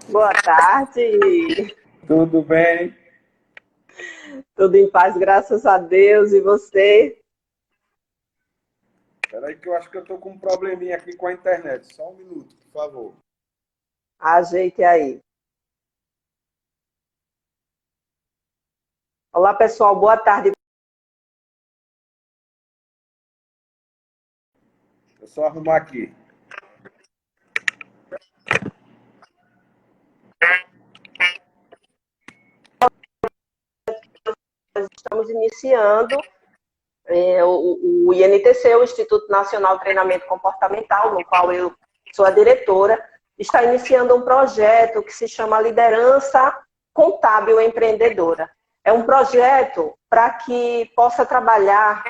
Boa tarde. Tudo bem? Tudo em paz, graças a Deus. E você? Espera aí que eu acho que eu estou com um probleminha aqui com a internet. Só um minuto, por favor. Ajeite aí. Olá, pessoal. Boa tarde. Eu só arrumar aqui. Nós estamos iniciando o INTC, o Instituto Nacional de Treinamento Comportamental, no qual eu sou a diretora, está iniciando um projeto que se chama Liderança Contábil Empreendedora. É um projeto para que possa trabalhar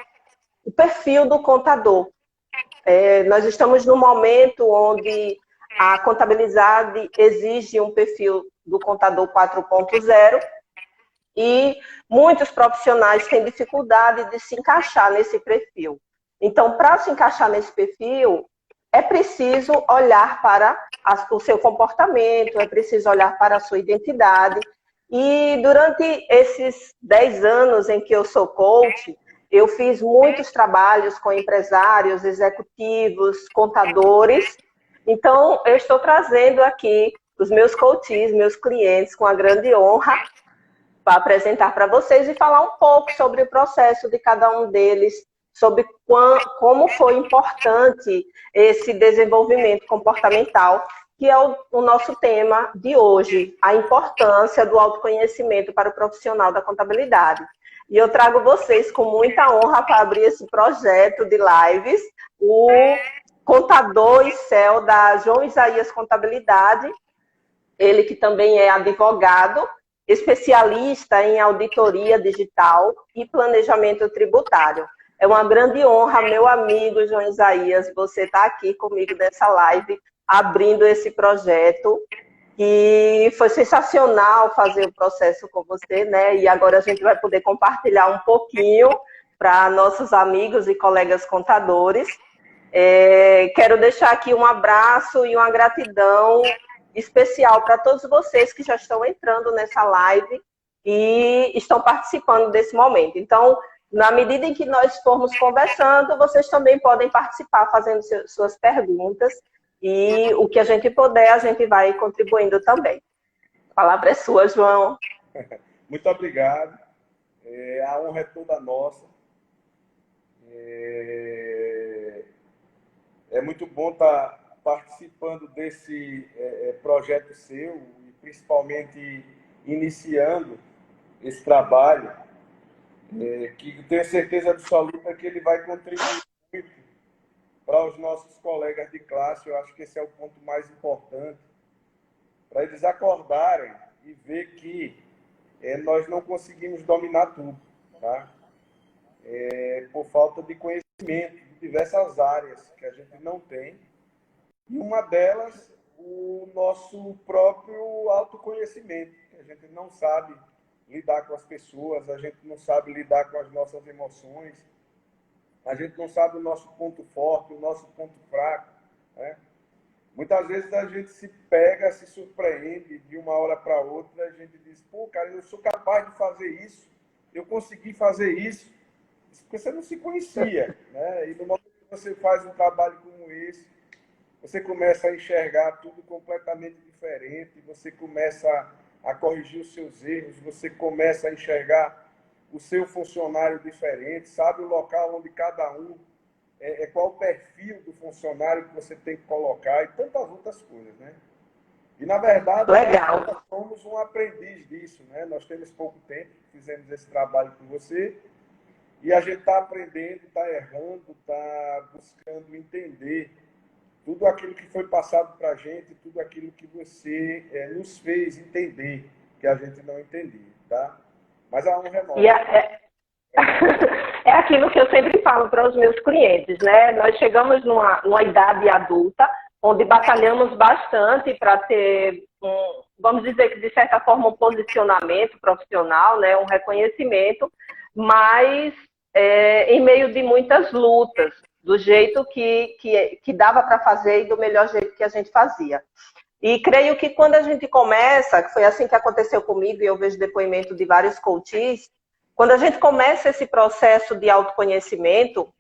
o perfil do contador. Nós estamos num momento onde a contabilidade exige um perfil do contador 4.0 e muitos profissionais têm dificuldade de se encaixar nesse perfil. Então, para se encaixar nesse perfil, é preciso olhar para o seu comportamento, é preciso olhar para a sua identidade. E durante esses 10 anos em que eu sou coach, eu fiz muitos trabalhos com empresários, executivos, contadores. Então, eu estou trazendo aqui os meus coaches, meus clientes, com a grande honra, para apresentar para vocês e falar um pouco sobre o processo de cada um deles, sobre como foi importante esse desenvolvimento comportamental, que é o nosso tema de hoje, a importância do autoconhecimento para o profissional da contabilidade. E eu trago vocês com muita honra para abrir esse projeto de lives, o contador e CEO da João Isaías Contabilidade, ele que também é advogado, especialista em auditoria digital e planejamento tributário. É uma grande honra, meu amigo João Isaías, você está aqui comigo nessa live, abrindo esse projeto. E foi sensacional fazer o processo com você, né? E agora a gente vai poder compartilhar um pouquinho para nossos amigos e colegas contadores. Quero deixar aqui um abraço e uma gratidão especial para todos vocês que já estão entrando nessa live e estão participando desse momento. Então, na medida em que nós formos conversando, vocês também podem participar, fazendo suas perguntas, e o que a gente puder, a gente vai contribuindo também. A palavra é sua, João. Muito obrigado. A honra é toda nossa. É muito bom estar participando desse projeto seu e principalmente iniciando esse trabalho, que tenho certeza absoluta que ele vai contribuir muito para os nossos colegas de classe. Eu acho que esse é o ponto mais importante, para eles acordarem e ver que nós não conseguimos dominar tudo, tá? Por falta de conhecimento de diversas áreas que a gente não tem. E uma delas, o nosso próprio autoconhecimento, que a gente não sabe lidar com as pessoas, a gente não sabe lidar com as nossas emoções, a gente não sabe o nosso ponto forte, o nosso ponto fraco, né? Muitas vezes a gente se pega, se surpreende de uma hora para outra, a gente diz, pô, cara, eu sou capaz de fazer isso, eu consegui fazer isso, porque você não se conhecia, né? E no momento que você faz um trabalho como esse, você começa a enxergar tudo completamente diferente, você começa a corrigir os seus erros, você começa a enxergar o seu funcionário diferente, sabe o local onde cada um, qual o perfil do funcionário que você tem que colocar e tantas outras coisas, né? E, na verdade, Legal. nós somos um aprendiz disso, né? Nós temos pouco tempo, fizemos esse trabalho com você e a gente está aprendendo, está errando, está buscando entender tudo aquilo que foi passado para a gente, tudo aquilo que você nos fez entender, que a gente não entendia, tá? Mas a honra é nossa. É aquilo que eu sempre falo para os meus clientes, né? Nós chegamos numa idade adulta, onde batalhamos bastante para ter, vamos dizer que de certa forma, um posicionamento profissional, né? Um reconhecimento, mas em meio de muitas lutas, do jeito que dava para fazer e do melhor jeito que a gente fazia. E creio que quando a gente começa, que foi assim que aconteceu comigo, e eu vejo depoimento de vários coaches, quando a gente começa esse processo de autoconhecimento,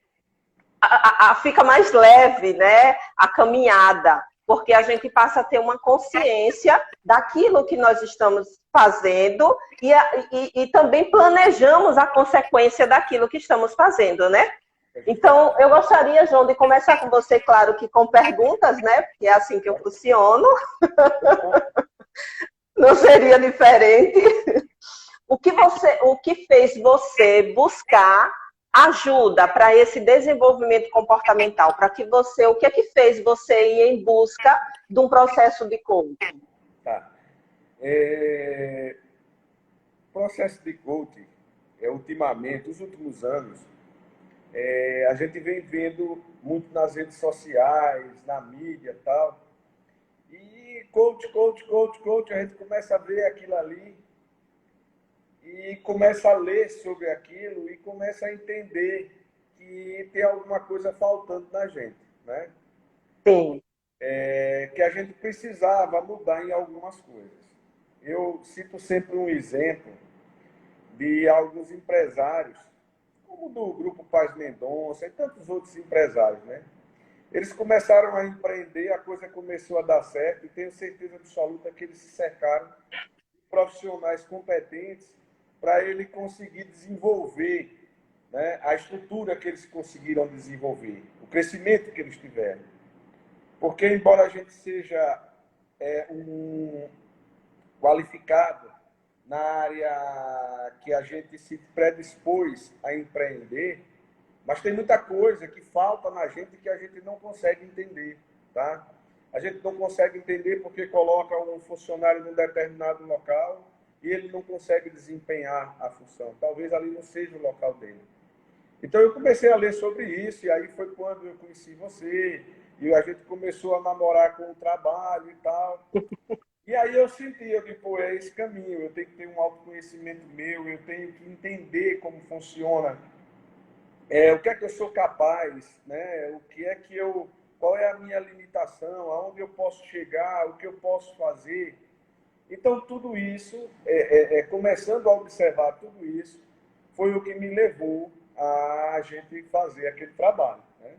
fica mais leve, né, a caminhada, porque a gente passa a ter uma consciência daquilo que nós estamos fazendo e também planejamos a consequência daquilo que estamos fazendo, né? Então, eu gostaria, João, de começar com você, claro que com perguntas, né? Porque é assim que eu funciono. Não seria diferente. O que fez você buscar ajuda para esse desenvolvimento comportamental? O que é que fez você ir em busca de um processo de coaching? Tá. Processo de coaching, ultimamente, nos últimos anos, a gente vem vendo muito nas redes sociais, na mídia e tal. E coach, a gente começa a ver aquilo ali e começa a ler sobre aquilo e começa a entender que tem alguma coisa faltando na gente, né? Sim. Que a gente precisava mudar em algumas coisas. Eu cito sempre um exemplo de alguns empresários, como do Grupo Paz Mendonça e tantos outros empresários, né? Eles começaram a empreender, a coisa começou a dar certo e tenho certeza absoluta que eles se cercaram de profissionais competentes para ele conseguir desenvolver, né, a estrutura que eles conseguiram desenvolver, o crescimento que eles tiveram. Porque, embora a gente seja um qualificado na área que a gente se predispôs a empreender, mas tem muita coisa que falta na gente que a gente não consegue entender, tá? A gente não consegue entender porque coloca um funcionário num determinado local e ele não consegue desempenhar a função. Talvez ali não seja o local dele. Então eu comecei a ler sobre isso e aí foi quando eu conheci você e a gente começou a namorar com o trabalho e tal. E aí eu senti, eu digo, pô, é esse caminho, eu tenho que ter um autoconhecimento meu, eu tenho que entender como funciona, o que é que eu sou capaz, né? O que é que qual é a minha limitação, aonde eu posso chegar, o que eu posso fazer. Então tudo isso, começando a observar tudo isso, foi o que me levou a gente fazer aquele trabalho, né?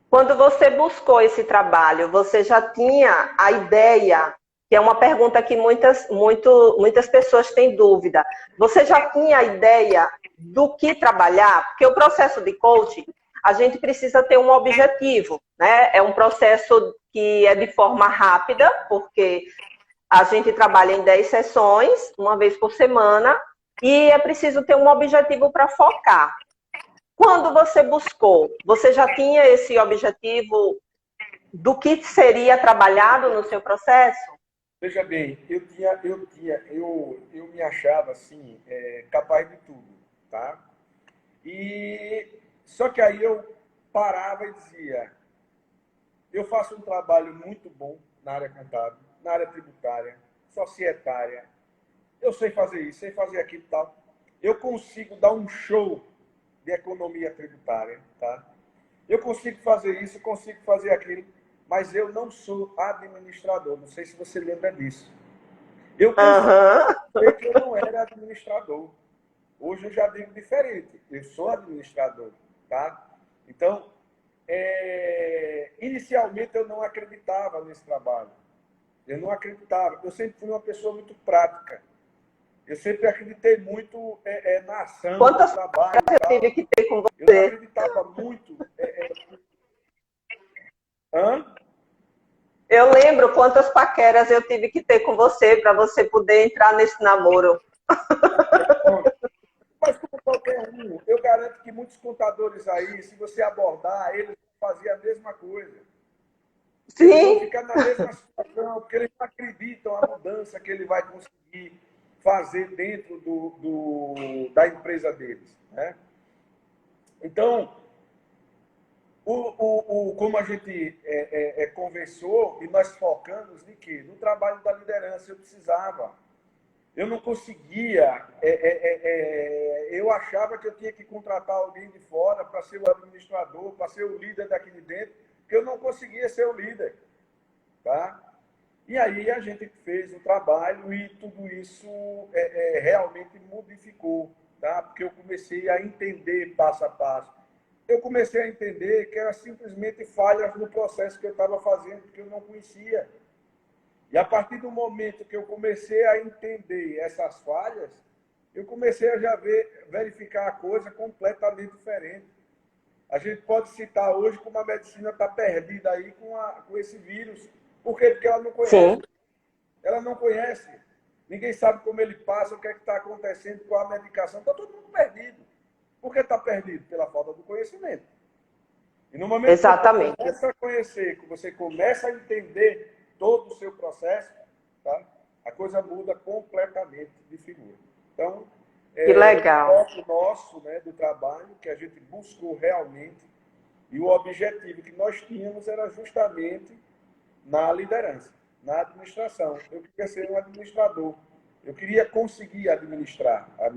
Quando você buscou esse trabalho, você já tinha a ideia, que é uma pergunta que muitas pessoas têm dúvida, você já tinha a ideia do que trabalhar? Porque o processo de coaching, a gente precisa ter um objetivo, né? É um processo que é de forma rápida, porque a gente trabalha em 10 sessões, uma vez por semana, e é preciso ter um objetivo para focar. Quando você buscou, você já tinha esse objetivo do que seria trabalhado no seu processo? Veja bem, eu me achava assim, capaz de tudo, tá? E só que aí eu parava e dizia, eu faço um trabalho muito bom na área contábil, na área tributária, societária, eu sei fazer isso, sei fazer aquilo e tal. Eu consigo dar um show de economia tributária, tá? Eu consigo fazer isso, consigo fazer aquilo, mas eu não sou administrador. Não sei se você lembra disso. Eu pensei que eu não era administrador. Hoje eu já digo diferente. Eu sou administrador, tá? Então, inicialmente eu não acreditava nesse trabalho. Eu não acreditava. Eu sempre fui uma pessoa muito prática. Eu sempre acreditei muito na ação, Quantas no trabalho. eu tive que ter com Eu não você? acreditava muito. Hã? Eu lembro quantas paqueras eu tive que ter com você para você poder entrar nesse namoro. Mas como qualquer um, eu garanto que muitos contadores aí, se você abordar, eles vão fazer a mesma coisa. Eles vão Sim. ficar na mesma situação, porque eles não acreditam na mudança que ele vai conseguir fazer dentro da empresa deles, né? Então, como a gente conversou e nós focamos em quê? No trabalho da liderança. Eu precisava. Eu não conseguia. Eu achava que eu tinha que contratar alguém de fora para ser o administrador, para ser o líder daqui de dentro, porque eu não conseguia ser o líder. Tá? E aí a gente fez o trabalho e tudo isso realmente modificou, tá? Porque eu comecei a entender passo a passo. Eu comecei a entender que eram simplesmente falhas no processo que eu estava fazendo, que eu não conhecia. E a partir do momento que eu comecei a entender essas falhas, eu comecei a já verificar a coisa completamente diferente. A gente pode citar hoje como a medicina está perdida aí com esse vírus. Por quê? Porque ela não conhece. Sim, Ela não conhece. Ninguém sabe como ele passa, o que é que está acontecendo com a medicação. Está todo mundo perdido. Por que está perdido? Pela falta do conhecimento. E no momento que você exatamente. começa a conhecer, que você começa a entender todo o seu processo, tá? A coisa muda completamente de figura. Então, Que o legal. foco nosso, né, do trabalho, que a gente buscou realmente, e o objetivo que nós tínhamos era justamente na liderança, na administração. Eu queria ser um administrador. Eu queria conseguir administrar as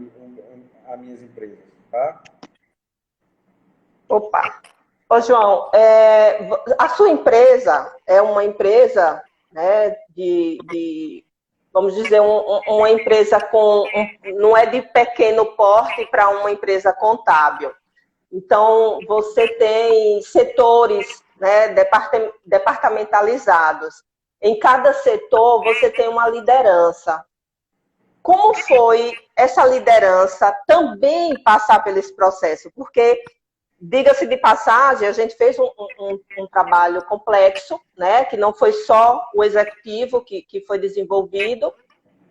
minhas empresas, tá? Opa! Ô, João, a sua empresa é uma empresa, né, vamos dizer, uma empresa não é de pequeno porte para uma empresa contábil. Então, você tem setores, né, departamentalizados. Em cada setor, você tem uma liderança. Como foi essa liderança também passar por esse processo? Porque, diga-se de passagem, a gente fez um trabalho complexo, né, que não foi só o executivo que foi desenvolvido,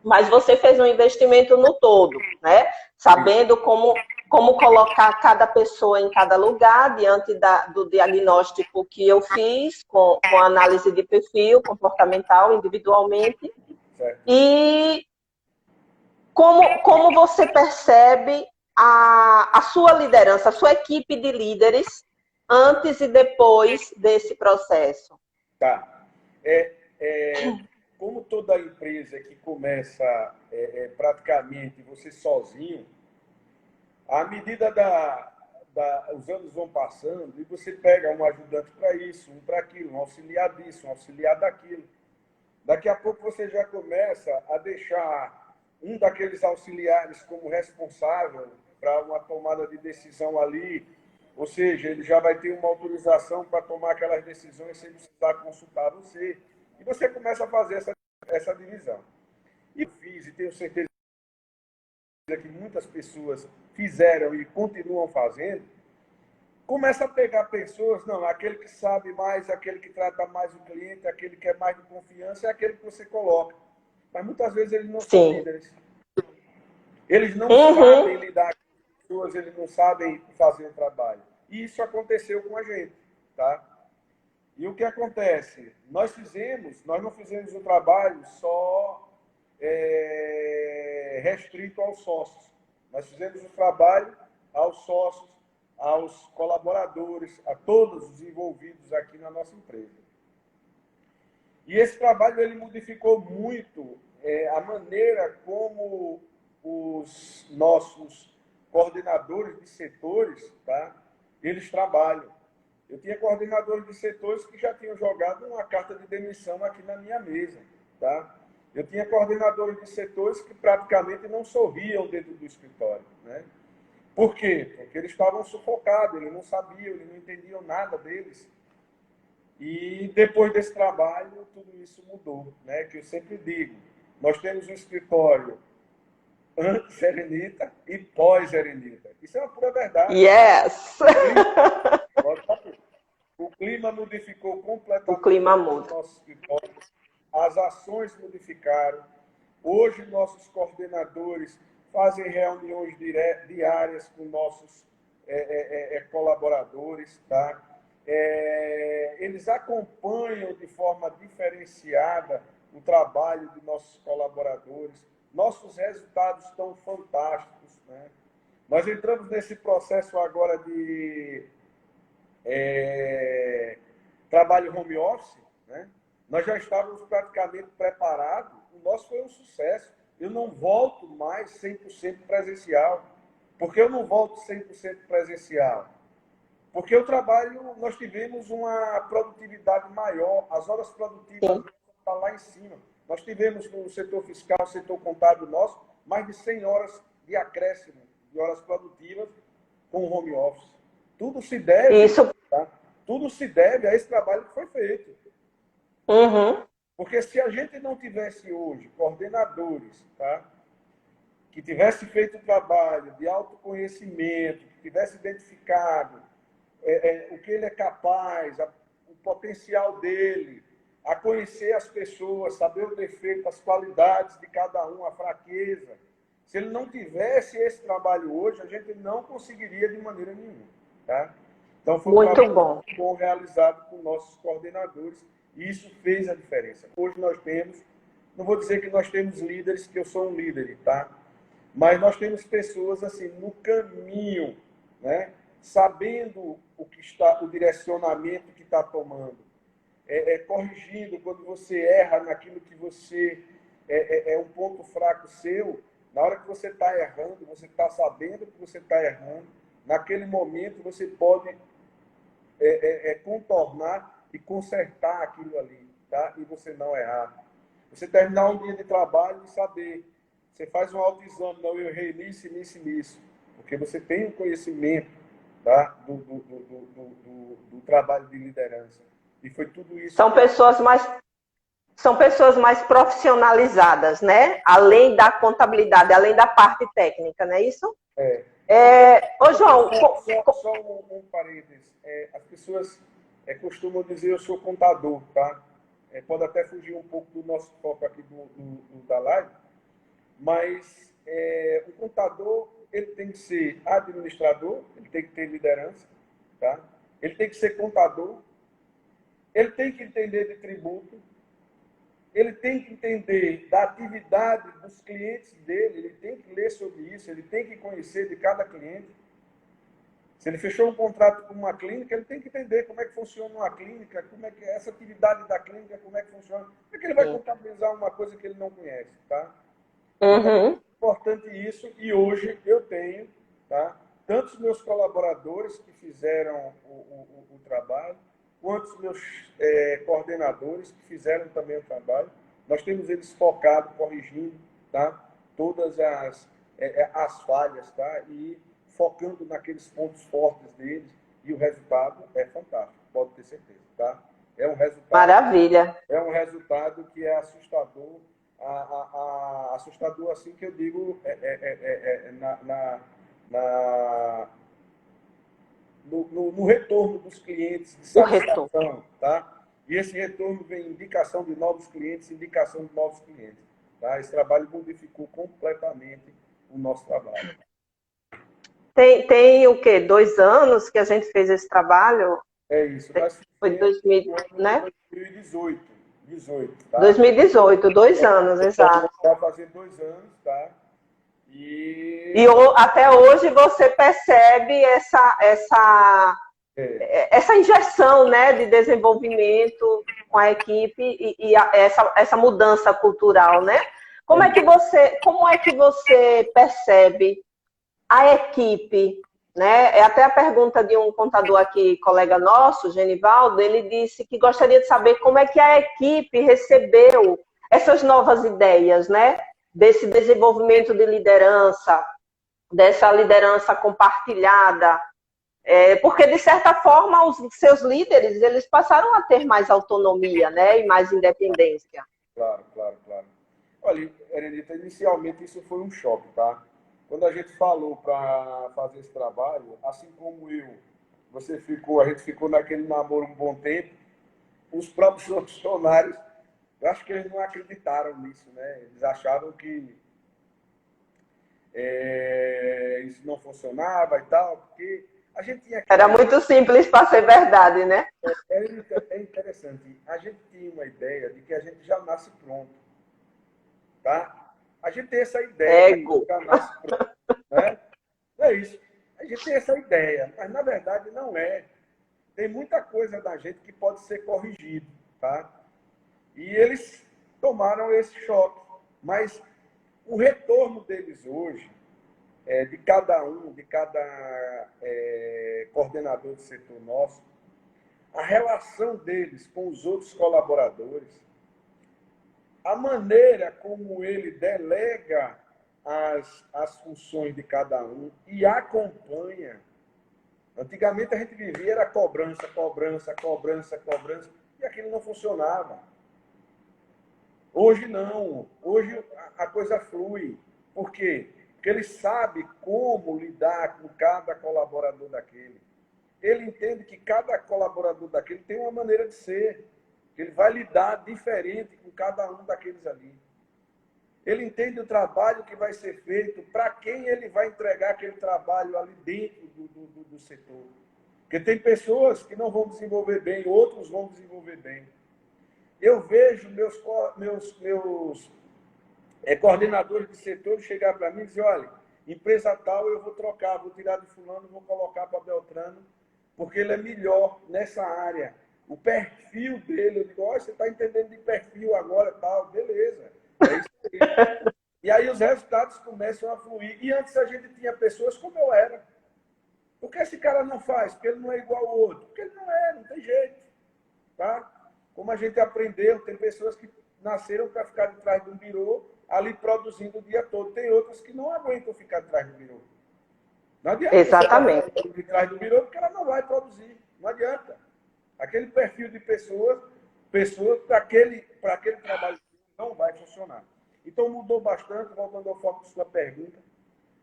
mas você fez um investimento no todo, né? Sabendo como colocar cada pessoa em cada lugar, diante do diagnóstico que eu fiz, com análise de perfil comportamental individualmente. Certo? E como você percebe a sua liderança, a sua equipe de líderes, antes e depois desse processo? Tá. Como toda empresa que começa praticamente você sozinho, à medida os anos vão passando e você pega um ajudante para isso, um para aquilo, um auxiliar disso, um auxiliar daquilo. Daqui a pouco você já começa a deixar um daqueles auxiliares como responsável para uma tomada de decisão ali, ou seja, ele já vai ter uma autorização para tomar aquelas decisões sem precisar consultar você. E você começa a fazer essa divisão. E fiz, e tenho certeza que muitas pessoas fizeram e continuam fazendo, começa a pegar pessoas, não, aquele que sabe mais, aquele que trata mais o cliente, aquele que é mais de confiança, é aquele que você coloca. Mas muitas vezes eles não são Sim. líderes. Eles não Uhum. sabem lidar com as pessoas, eles não sabem fazer o trabalho. E isso aconteceu com a gente, tá? E o que acontece? Nós não fizemos um trabalho só restrito aos sócios. Nós fizemos um trabalho aos sócios, aos colaboradores, a todos os envolvidos aqui na nossa empresa. E esse trabalho ele modificou muito a maneira como os nossos coordenadores de setores, tá, eles trabalham. Eu tinha coordenadores de setores que já tinham jogado uma carta de demissão aqui na minha mesa, tá? Eu tinha coordenadores de setores que praticamente não sorriam dentro do escritório, né? Por quê? Porque eles estavam sufocados, eles não sabiam, eles não entendiam nada deles. E depois desse trabalho, tudo isso mudou, né? Que eu sempre digo, nós temos um escritório antes-Erenita e pós-Erenita. Isso é uma pura verdade. Yes! O clima modificou O completamente clima o muda. nosso escritório, as ações modificaram. Hoje, nossos coordenadores fazem reuniões diárias com nossos colaboradores, tá? Eles acompanham de forma diferenciada o trabalho de nossos colaboradores. Nossos resultados estão fantásticos, né? Nós entramos nesse processo agora de trabalho home office, né? Nós já estávamos praticamente preparados, o nosso foi um sucesso. Eu não volto mais 100% presencial. Por que eu não volto 100% presencial? Porque o trabalho, nós tivemos uma produtividade maior, as horas produtivas está lá em cima. Nós tivemos no setor fiscal, no setor contábil nosso, mais de 100 horas de acréscimo de horas produtivas com o home office. Tudo se deve, Isso. tá? Tudo se deve a esse trabalho que foi feito. Uhum. Porque se a gente não tivesse hoje coordenadores, tá? Que tivesse feito o trabalho de autoconhecimento, que tivesse identificado o que ele é capaz, o potencial dele, a conhecer as pessoas, saber o defeito, as qualidades de cada um, a fraqueza. Se ele não tivesse esse trabalho hoje, a gente não conseguiria de maneira nenhuma. Tá? Então, foi um trabalho muito bom realizado com nossos coordenadores e isso fez a diferença. Hoje nós temos, não vou dizer que nós temos líderes, que eu sou um líder, tá? Mas nós temos pessoas assim no caminho, né? Sabendo o que está, o direcionamento que está tomando, corrigindo quando você erra naquilo que você é um ponto fraco seu. Na hora que você está errando, você está sabendo que você está errando. Naquele momento você pode contornar e consertar aquilo ali, tá? E você não errar. Você terminar um dia de trabalho e saber. Você faz um autoexame, não, eu errei nisso, nisso, nisso. Porque você tem um conhecimento, tá? do trabalho de liderança. E foi tudo isso. São pessoas mais profissionalizadas, né? Além da contabilidade, além da parte técnica, não é isso? Ô, João... Só um parênteses. As pessoas costumam dizer eu sou contador, tá? Pode até fugir um pouco do nosso foco aqui da live, mas o contador ele tem que ser administrador, ele tem que ter liderança, tá? Ele tem que ser contador, ele tem que entender de tributo, ele tem que entender da atividade dos clientes dele, ele tem que ler sobre isso, ele tem que conhecer de cada cliente. Se ele fechou um contrato com uma clínica, ele tem que entender como é que funciona uma clínica, como é que é essa atividade da clínica, como é que funciona. Como é que ele vai contabilizar uma coisa que ele não conhece, tá? Então, é importante isso, e hoje eu tenho, tá? Tanto os meus colaboradores que fizeram o trabalho, quanto os meus coordenadores que fizeram também o trabalho. Nós temos eles focados, corrigindo, tá? Todas as falhas, tá? E focando naqueles pontos fortes deles, e o resultado é fantástico, pode ter certeza, tá? É um resultado... Maravilha! É um resultado que é assustador, assustador assim que eu digo no retorno dos clientes, de satisfação, tá? E esse retorno vem indicação de novos clientes, indicação de novos clientes, tá? Esse trabalho modificou completamente o nosso trabalho. Tem o quê? 2 anos que a gente fez esse trabalho? É isso. Foi 2000, né? 2018, tá? 2018, 2 anos, exato. Vai fazer 2 anos, tá? E até hoje você percebe essa injeção, né, de desenvolvimento com a equipe e essa mudança cultural, né? Como é que você percebe a equipe, né? É até a pergunta de um contador aqui, colega nosso, Genivaldo, ele disse que gostaria de saber como é que a equipe recebeu essas novas ideias, né? Desse desenvolvimento de liderança, dessa liderança compartilhada, porque, de certa forma, os seus líderes, eles passaram a ter mais autonomia, né? E mais independência. Claro. Olha, Erenita, inicialmente isso foi um choque, tá? Quando a gente falou para fazer esse trabalho, assim como a gente ficou naquele namoro um bom tempo, os próprios funcionários, eu acho que eles não acreditaram nisso, né? Eles achavam que isso não funcionava e tal, porque a gente tinha... Era muito simples para ser verdade, né? É interessante. A gente tinha uma ideia de que a gente já nasce pronto, tá? A gente tem essa ideia. Ego. Né? É isso. A gente tem essa ideia, mas na verdade não é. Tem muita coisa da gente que pode ser corrigido, tá? E eles tomaram esse choque. Mas o retorno deles hoje, de cada coordenador de setor nosso, a relação deles com os outros colaboradores a maneira como ele delega as funções de cada um e acompanha. Antigamente a gente vivia era cobrança, cobrança, cobrança, cobrança, e aquilo não funcionava. Hoje não. Hoje a coisa flui. Por quê? Porque ele sabe como lidar com cada colaborador daquele. Ele entende que cada colaborador daquele tem uma maneira de ser. Que ele vai lidar diferente com cada um daqueles ali. Ele entende o trabalho que vai ser feito, para quem ele vai entregar aquele trabalho ali dentro do setor. Porque tem pessoas que não vão desenvolver bem, outros vão desenvolver bem. Eu vejo meus coordenadores de setor chegar para mim e dizer, olha, empresa tal eu vou trocar, vou tirar de fulano, vou colocar para Beltrano, porque ele é melhor nessa área. O perfil dele, eu digo, olha, você está entendendo de perfil agora, tal, beleza. É isso aí. E aí os resultados começam a fluir. E antes a gente tinha pessoas como eu era. Por que esse cara não faz? Porque ele não é igual ao outro. Porque ele não é, não tem jeito. Tá? Como a gente aprendeu, tem pessoas que nasceram para ficar de trás de um birô, ali produzindo o dia todo. Tem outras que não aguentam ficar de trás do birô. Não adianta Exatamente. você de trás do birô, porque ela não vai produzir. Não adianta. Aquele perfil de pessoas para aquele trabalho não vai funcionar. Então mudou bastante, voltando ao foco da sua pergunta.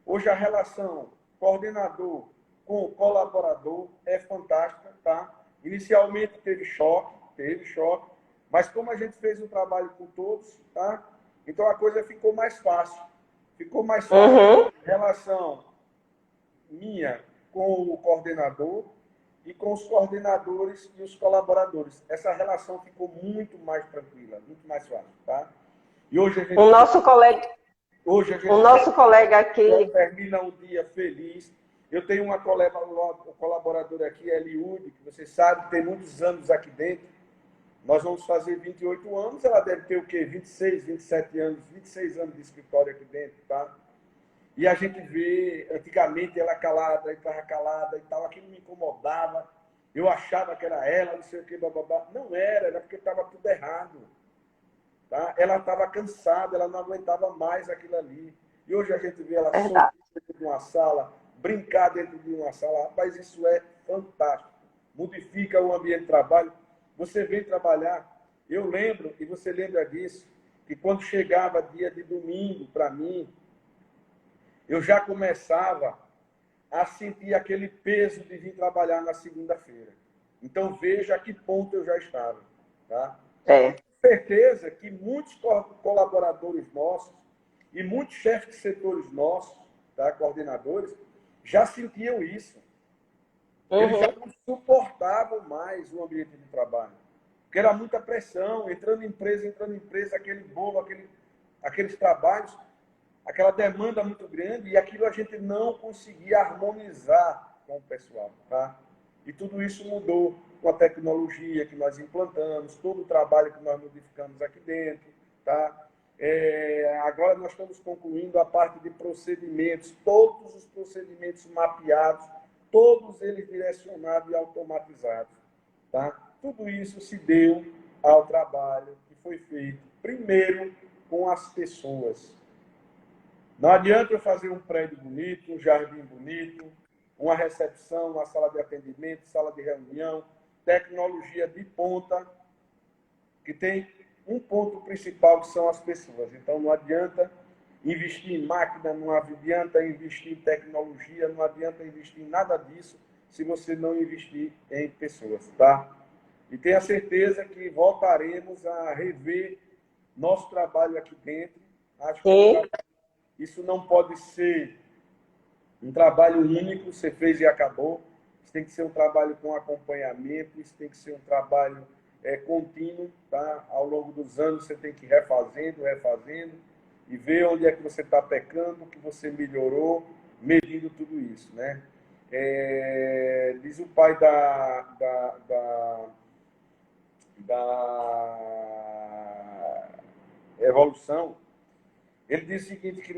Hoje a relação coordenador com colaborador é fantástica, tá? Inicialmente teve choque, mas como a gente fez um trabalho com todos, tá? Então a coisa ficou mais fácil. Ficou mais fácil em relação minha com o coordenador e com os coordenadores e os colaboradores. Essa relação ficou muito mais tranquila, muito mais fácil, tá? E hoje a gente... O nosso colega aqui... termina um dia feliz. Eu tenho uma colaboradora aqui, Eliude, que você sabe, tem muitos anos aqui dentro. Nós vamos fazer 28 anos, ela deve ter o quê? 26, 27 anos, 26 anos de escritório aqui dentro, tá? E a gente vê, antigamente ela calada, estava calada e tal, aquilo me incomodava. Eu achava que era ela, não sei o que, bababá. Não era porque estava tudo errado. Tá? Ela estava cansada, ela não aguentava mais aquilo ali. E hoje a gente vê ela sorrir dentro de uma sala, brincar dentro de uma sala. Rapaz, isso é fantástico. Modifica o ambiente de trabalho. Você vem trabalhar. Eu lembro, e você lembra disso, que quando chegava dia de domingo para mim, eu já começava a sentir aquele peso de vir trabalhar na segunda-feira. Então, veja a que ponto eu já estava. Tá? É. Certeza que muitos colaboradores nossos e muitos chefes de setores nossos, tá, coordenadores, já sentiam isso. Eles já não suportavam mais o ambiente de trabalho. Porque era muita pressão, entrando em empresa, aquele bolo, aqueles trabalhos, aquela demanda muito grande, e aquilo a gente não conseguia harmonizar com o pessoal. Tá? E tudo isso mudou com a tecnologia que nós implantamos, todo o trabalho que nós modificamos aqui dentro. Tá? Agora nós estamos concluindo a parte de procedimentos, todos os procedimentos mapeados, todos eles direcionados e automatizados. Tá? Tudo isso se deu ao trabalho que foi feito, primeiro, com as pessoas. Não adianta eu fazer um prédio bonito, um jardim bonito, uma recepção, uma sala de atendimento, sala de reunião, tecnologia de ponta, que tem um ponto principal, que são as pessoas. Então, não adianta investir em máquina, não adianta investir em tecnologia, não adianta investir em nada disso se você não investir em pessoas, tá? E tenha certeza que voltaremos a rever nosso trabalho aqui dentro. Acho que isso não pode ser um trabalho único, você fez e acabou. Isso tem que ser um trabalho com acompanhamento, isso tem que ser um trabalho contínuo, tá? Ao longo dos anos você tem que ir refazendo e ver onde é que você está pecando, o que você melhorou, medindo tudo isso, né? Diz o pai da evolução, ele diz o seguinte, que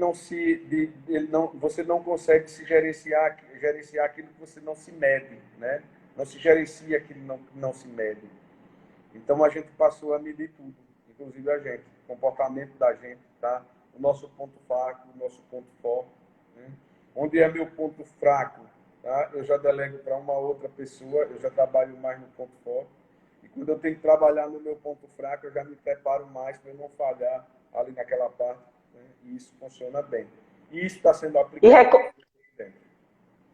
você não consegue se gerenciar aquilo que você não se mede, né? Não se gerencia aquilo que não se mede. Então a gente passou a medir tudo. inclusive a gente, o comportamento da gente, tá? O nosso ponto fraco, o nosso ponto forte, né? Onde é meu ponto fraco, tá? Eu já delego para uma outra pessoa, eu já trabalho mais no ponto forte. E quando eu tenho que trabalhar no meu ponto fraco, eu já me preparo mais para eu não falhar ali naquela parte, né? E isso funciona bem. E isso está sendo aplicado.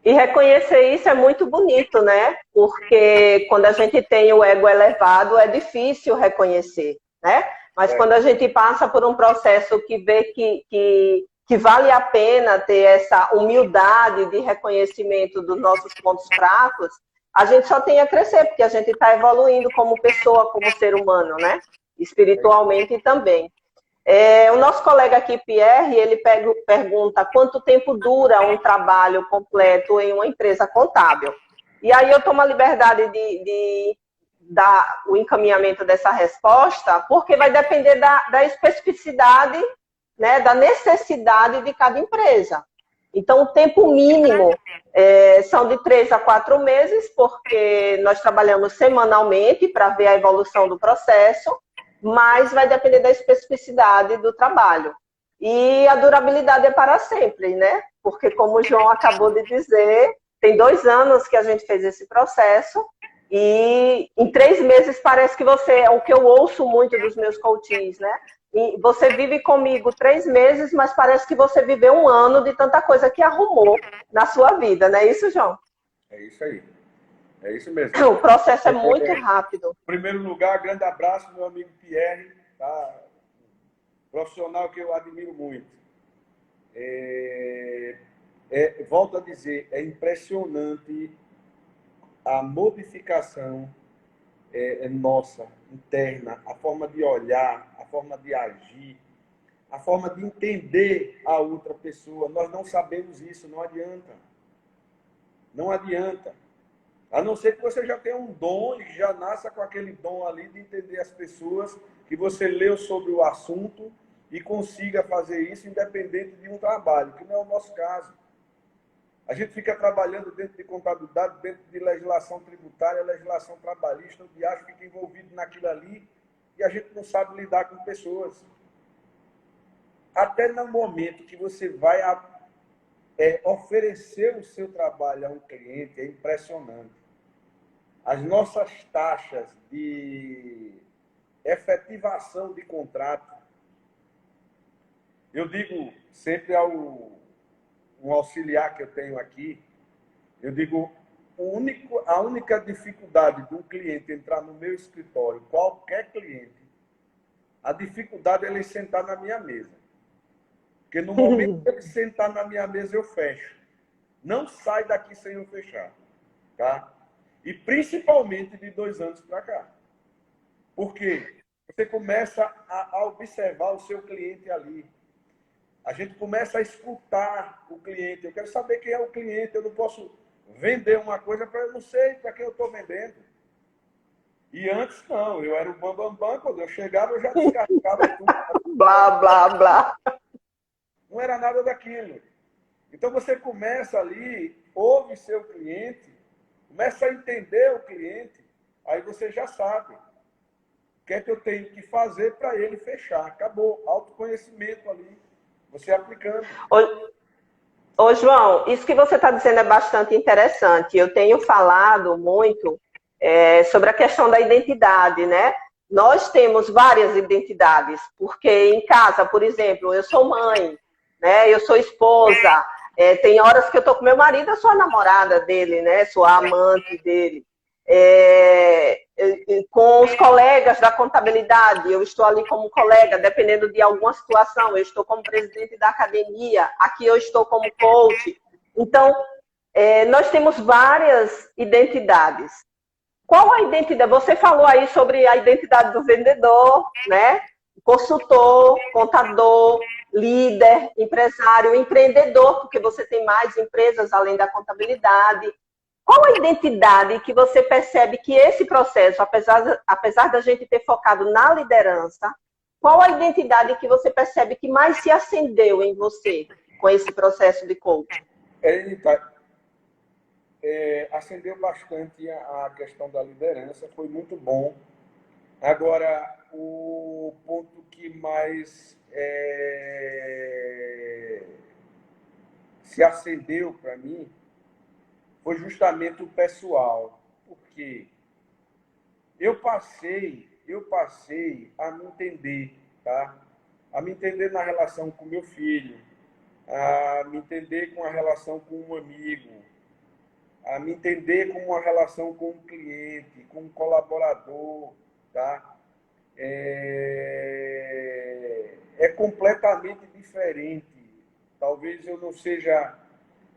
E reconhecer isso é muito bonito, né? Porque quando a gente tem o ego elevado, é difícil reconhecer, né? Mas quando a gente passa por um processo que vê que vale a pena ter essa humildade de reconhecimento dos nossos pontos fracos, a gente só tem a crescer, porque a gente está evoluindo como pessoa, como ser humano, né? Espiritualmente também. O nosso colega aqui, Pierre, ele pergunta quanto tempo dura um trabalho completo em uma empresa contábil. E aí eu tomo a liberdade de dar o encaminhamento dessa resposta, porque vai depender da especificidade, né, da necessidade de cada empresa. Então, o tempo mínimo são de 3 a 4 meses, porque nós trabalhamos semanalmente para ver a evolução do processo, mas vai depender da especificidade do trabalho. E a durabilidade é para sempre, né? Porque, como o João acabou de dizer, tem 2 anos que a gente fez esse processo e em 3 meses parece que você, é o que eu ouço muito dos meus coaches, né? E você vive comigo 3 meses, mas parece que você viveu 1 ano de tanta coisa que arrumou na sua vida, não é isso, João? É isso aí. É isso mesmo. O processo é muito rápido. Em primeiro lugar, grande abraço, meu amigo Pierre, tá? Profissional que eu admiro muito. Volto a dizer, é impressionante a modificação nossa, interna, a forma de olhar, a forma de agir, a forma de entender a outra pessoa. Nós não sabemos isso, não adianta. Não adianta. A não ser que você já tenha um dom e já nasça com aquele dom ali de entender as pessoas, que você leu sobre o assunto e consiga fazer isso independente de um trabalho, que não é o nosso caso. A gente fica trabalhando dentro de contabilidade, dentro de legislação tributária, legislação trabalhista, o diacho fica envolvido naquilo ali e a gente não sabe lidar com pessoas. Até no momento que você vai oferecer o seu trabalho a um cliente, é impressionante. As nossas taxas de efetivação de contrato, eu digo sempre um auxiliar que eu tenho aqui, eu digo, a única dificuldade de um cliente entrar no meu escritório, qualquer cliente, a dificuldade é ele sentar na minha mesa. Porque no momento que ele sentar na minha mesa, eu fecho. Não sai daqui sem eu fechar. Tá? E principalmente de 2 anos para cá. Por quê? Você começa a observar o seu cliente ali. A gente começa a escutar o cliente. Eu quero saber quem é o cliente. Eu não posso vender uma coisa para eu não sei para quem eu estou vendendo. E antes não, eu era o bambambam, quando eu chegava eu já descarregava tudo. Blá, blá, blá. Não era nada daquilo. Então você começa ali, ouve seu cliente, começa a entender o cliente, aí você já sabe o que é que eu tenho que fazer para ele fechar. Acabou, autoconhecimento ali, você aplicando. Ô, João, isso que você está dizendo é bastante interessante. Eu tenho falado muito sobre a questão da identidade, né? Nós temos várias identidades, porque em casa, por exemplo, eu sou mãe, né? Eu sou esposa, tem horas que eu estou com meu marido, eu sou a namorada dele, né? Sou a amante dele. Com os colegas da contabilidade, eu estou ali como colega, dependendo de alguma situação, eu estou como presidente da academia, aqui eu estou como coach. Então, nós temos várias identidades. Qual a identidade? Você falou aí sobre a identidade do vendedor, né? Consultor, contador, líder, empresário, empreendedor, porque você tem mais empresas além da contabilidade. Qual a identidade que você percebe que esse processo, apesar da gente ter focado na liderança, qual a identidade que você percebe que mais se acendeu em você com esse processo de coaching? Acendeu bastante a questão da liderança, foi muito bom. Agora, o ponto mais se acendeu para mim foi justamente o pessoal, porque eu passei a me entender, tá? A me entender na relação com meu filho, a me entender com a relação com um amigo, a me entender com uma relação com um cliente, com um colaborador, tá? É completamente diferente. Talvez eu não seja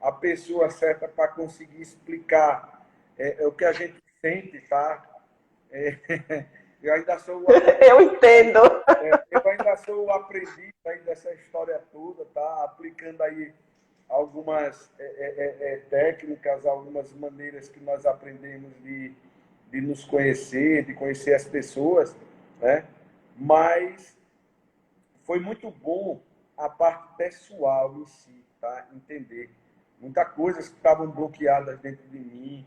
a pessoa certa para conseguir explicar o que a gente sente, tá? Eu ainda sou eu entendo. Eu ainda sou o aprendiz aí dessa história toda, tá? Aplicando aí algumas técnicas, algumas maneiras que nós aprendemos de nos conhecer, de conhecer as pessoas, né? Mas foi muito bom a parte pessoal em si, tá? Entender. Muitas coisas que estavam bloqueadas dentro de mim,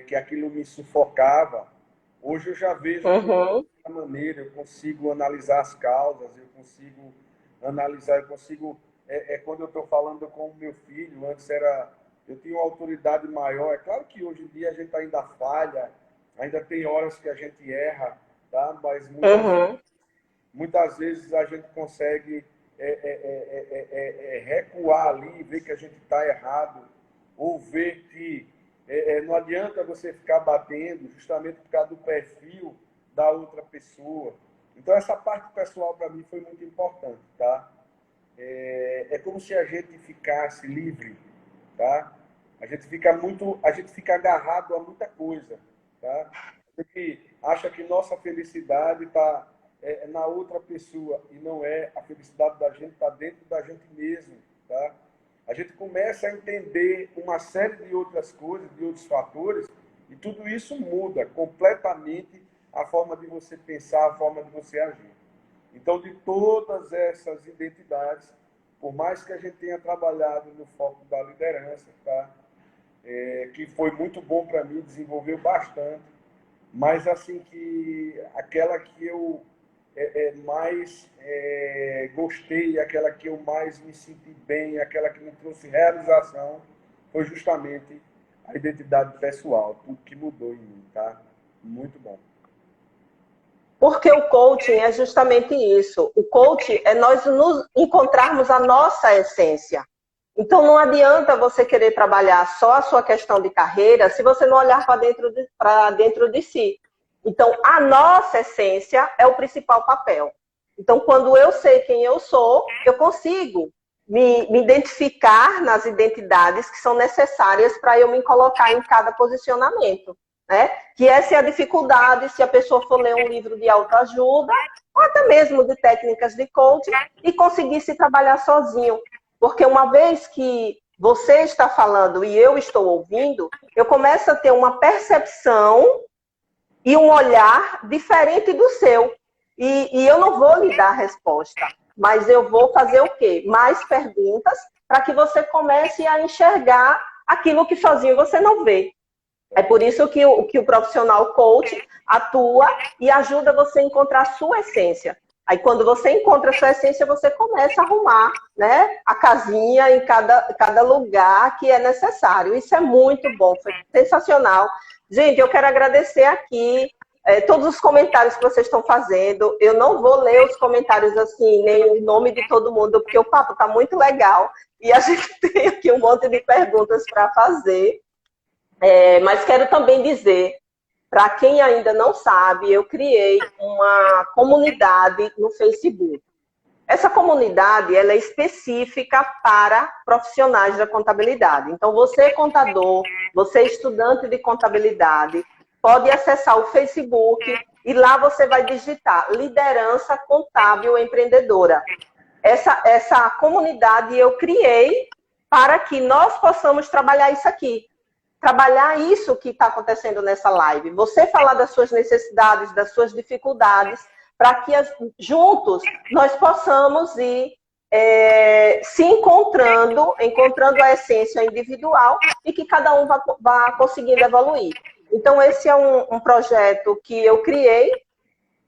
que aquilo me sufocava. Hoje eu já vejo de outra maneira, eu consigo analisar as causas, eu consigo quando eu estou falando com o meu filho, antes eu tinha uma autoridade maior. É claro que hoje em dia a gente ainda falha, ainda tem horas que a gente erra, tá? Mas muitas vezes a gente consegue recuar ali, ver que a gente está errado, ou ver que não adianta você ficar batendo justamente por causa do perfil da outra pessoa. Então, essa parte pessoal para mim foi muito importante, tá? É como se a gente ficasse livre, tá? A gente fica agarrado a muita coisa, tá? A gente acha que nossa felicidade está na outra pessoa e não é. A felicidade da gente está dentro da gente mesmo, tá? A gente começa a entender uma série de outras coisas, de outros fatores, e tudo isso muda completamente a forma de você pensar, a forma de você agir. Então, de todas essas identidades, por mais que a gente tenha trabalhado no foco da liderança, tá? Que foi muito bom para mim, desenvolveu bastante, mas assim que aquela que eu mais gostei, aquela que eu mais me senti bem, aquela que me trouxe realização, foi justamente a identidade pessoal, tudo que mudou em mim, tá? Muito bom. Porque o coaching é justamente isso. O coaching é nós nos encontrarmos a nossa essência. Então, não adianta você querer trabalhar só a sua questão de carreira se você não olhar para dentro de si. Então, a nossa essência é o principal papel. Então, quando eu sei quem eu sou, eu consigo me identificar nas identidades que são necessárias para eu me colocar em cada posicionamento. Né? Que essa é a dificuldade se a pessoa for ler um livro de autoajuda ou até mesmo de técnicas de coaching e conseguir se trabalhar sozinho. Porque uma vez que você está falando e eu estou ouvindo, eu começo a ter uma percepção e um olhar diferente do seu. E eu não vou lhe dar a resposta, mas eu vou fazer o quê? Mais perguntas para que você comece a enxergar aquilo que sozinho você não vê. É por isso que o profissional coach atua e ajuda você a encontrar a sua essência. Aí, quando você encontra a sua essência, você começa a arrumar, né, a casinha em cada lugar que é necessário. Isso é muito bom, foi sensacional. Gente, eu quero agradecer aqui todos os comentários que vocês estão fazendo. Eu não vou ler os comentários assim, nem o nome de todo mundo, porque o papo está muito legal. E a gente tem aqui um monte de perguntas para fazer. Mas quero também dizer, para quem ainda não sabe, eu criei uma comunidade no Facebook. Essa comunidade ela é específica para profissionais da contabilidade. Então, você contador, você estudante de contabilidade, pode acessar o Facebook e lá você vai digitar Liderança Contábil Empreendedora. Essa comunidade eu criei para que nós possamos trabalhar isso aqui. Trabalhar isso que está acontecendo nessa live. Você falar das suas necessidades, das suas dificuldades, para que juntos nós possamos ir se encontrando a essência individual e que cada um vá conseguindo evoluir. Então, esse é um projeto que eu criei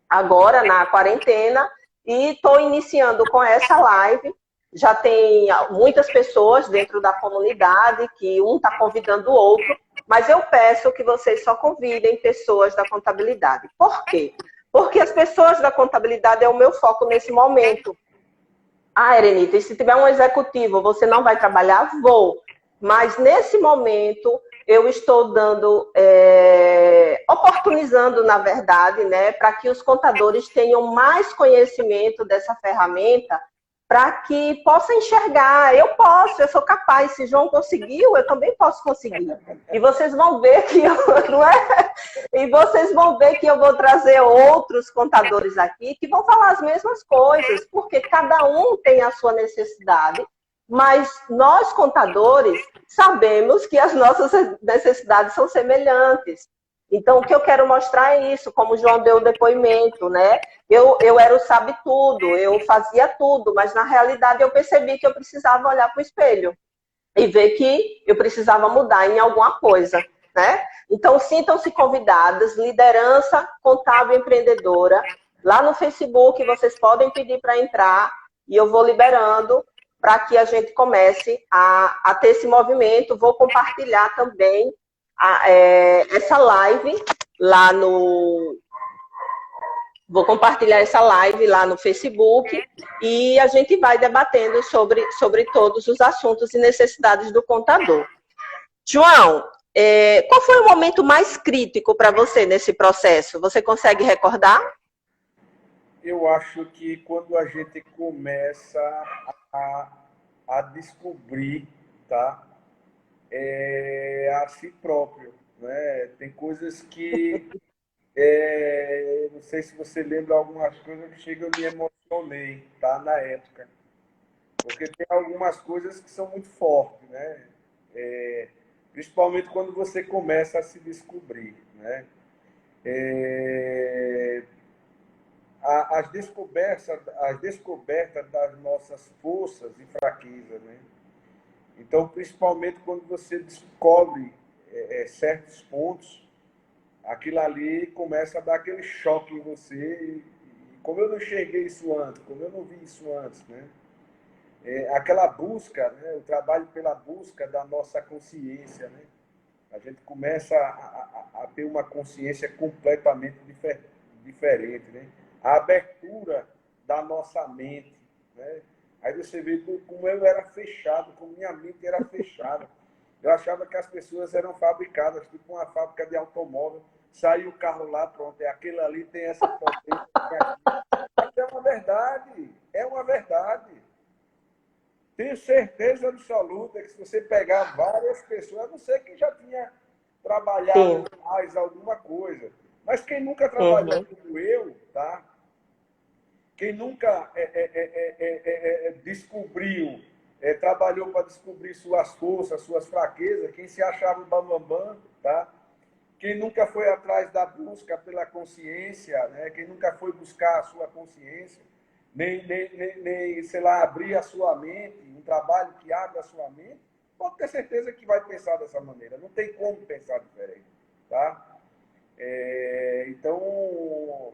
agora na quarentena e estou iniciando com essa live. Já tem muitas pessoas dentro da comunidade que um está convidando o outro, mas eu peço que vocês só convidem pessoas da contabilidade. Por quê? Porque as pessoas da contabilidade é o meu foco nesse momento. Ah, Erenita, e se tiver um executivo, você não vai trabalhar? Vou. Mas nesse momento eu estou dando, oportunizando, na verdade, né, para que os contadores tenham mais conhecimento dessa ferramenta, para que possa enxergar. Eu posso, eu sou capaz. Se João conseguiu, eu também posso conseguir. E vocês vão ver que eu, não é? E vocês vão ver que eu vou trazer outros contadores aqui que vão falar as mesmas coisas, porque cada um tem a sua necessidade. Mas nós, contadores, sabemos que as nossas necessidades são semelhantes. Então, o que eu quero mostrar é isso, como o João deu o depoimento, né? Eu era o sabe-tudo, eu fazia tudo, mas na realidade eu percebi que eu precisava olhar para o espelho e ver que eu precisava mudar em alguma coisa, né? Então, sintam-se convidadas, liderança contábil empreendedora, lá no Facebook vocês podem pedir para entrar e eu vou liberando para que a gente comece a ter esse movimento. Vou compartilhar também essa live lá no... Vou compartilhar essa live lá no Facebook e a gente vai debatendo sobre todos os assuntos e necessidades do contador. João, qual foi o momento mais crítico para você nesse processo? Você consegue recordar? Eu acho que quando a gente começa a descobrir, tá? A si próprio, né? Tem coisas que não sei se você lembra algumas coisas que chega, eu me emocionei, tá? Na época, porque tem algumas coisas que são muito fortes, né? Principalmente quando você começa a se descobrir, né? As descobertas das nossas forças e fraquezas, né? Então, principalmente quando você descobre certos pontos, aquilo ali começa a dar aquele choque em você. E como eu não enxerguei isso antes, como eu não vi isso antes, né? Aquela busca, né? O trabalho pela busca da nossa consciência, né? A gente começa a ter uma consciência completamente diferente, né? A abertura da nossa mente, né? Aí você vê como eu era fechado, como minha mente era fechada. Eu achava que as pessoas eram fabricadas, tipo uma fábrica de automóvel. Saiu o carro lá, pronto, aquele ali tem essa potência. Mas é uma verdade, é uma verdade. Tenho certeza absoluta que se você pegar várias pessoas, a não ser que já tinha trabalhado mais alguma coisa, mas quem nunca trabalhou como eu, tá? Quem nunca descobriu, trabalhou para descobrir suas forças, suas fraquezas, quem se achava o bambambam, tá? Quem nunca foi atrás da busca pela consciência, né? Quem nunca foi buscar a sua consciência, nem, sei lá, abrir a sua mente, um trabalho que abre a sua mente, pode ter certeza que vai pensar dessa maneira. Não tem como pensar diferente, tá? Então,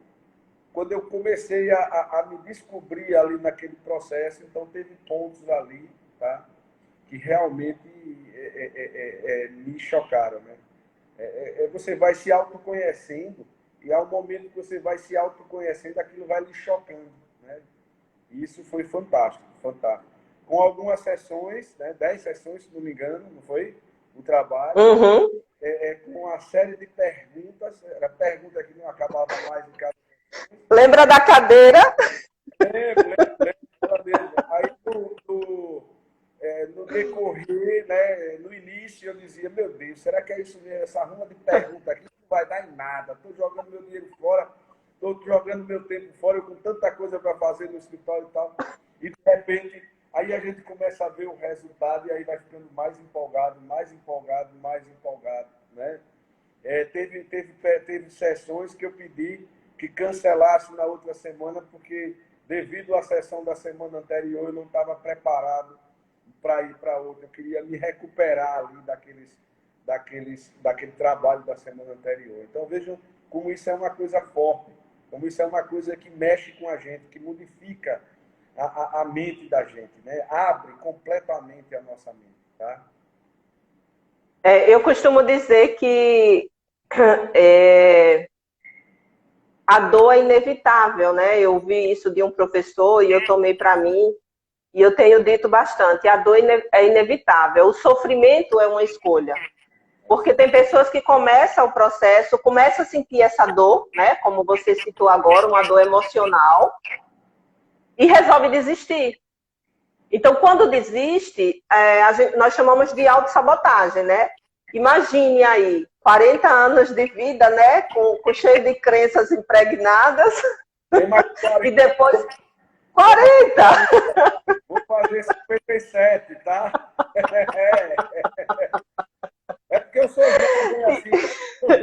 quando eu comecei a me descobrir ali naquele processo, então teve pontos ali, tá? Que realmente me chocaram, né? Você vai se autoconhecendo e ao momento que você vai se autoconhecendo, aquilo vai lhe chocando, né? E isso foi fantástico, fantástico. Com algumas sessões, né, 10 sessões, se não me engano, não foi? O trabalho, com uma série de perguntas, era pergunta que não acabava mais em cada... Lembra da cadeira? Lembro. Aí, no decorrer, né, no início, eu dizia, meu Deus, será que é isso mesmo? Essa ruma de pergunta aqui não vai dar em nada. Estou jogando meu dinheiro fora, estou jogando meu tempo fora, eu com tanta coisa para fazer no escritório e tal. E, de repente, aí a gente começa a ver o resultado e aí vai ficando mais empolgado, né? Teve sessões que eu pedi que cancelasse na outra semana, porque devido à sessão da semana anterior eu não estava preparado para ir para outra. Eu queria me recuperar ali daquele trabalho da semana anterior. Então vejam como isso é uma coisa forte, Como isso é uma coisa que mexe com a gente, que modifica a mente da gente, né? Abre completamente a nossa mente, tá? Eu costumo dizer que a dor é inevitável, né? Eu vi isso de um professor e eu tomei para mim, e eu tenho dito bastante, a dor é inevitável, o sofrimento é uma escolha. Porque tem pessoas que começam o processo, começam a sentir essa dor, né? Como você citou agora, uma dor emocional, e resolve desistir. Então, quando desiste, nós chamamos de autossabotagem, né? Imagine aí, 40 anos de vida, né? Com cheio de crenças impregnadas. E depois, 40! Vou fazer 57, tá? É porque eu sou jovem assim.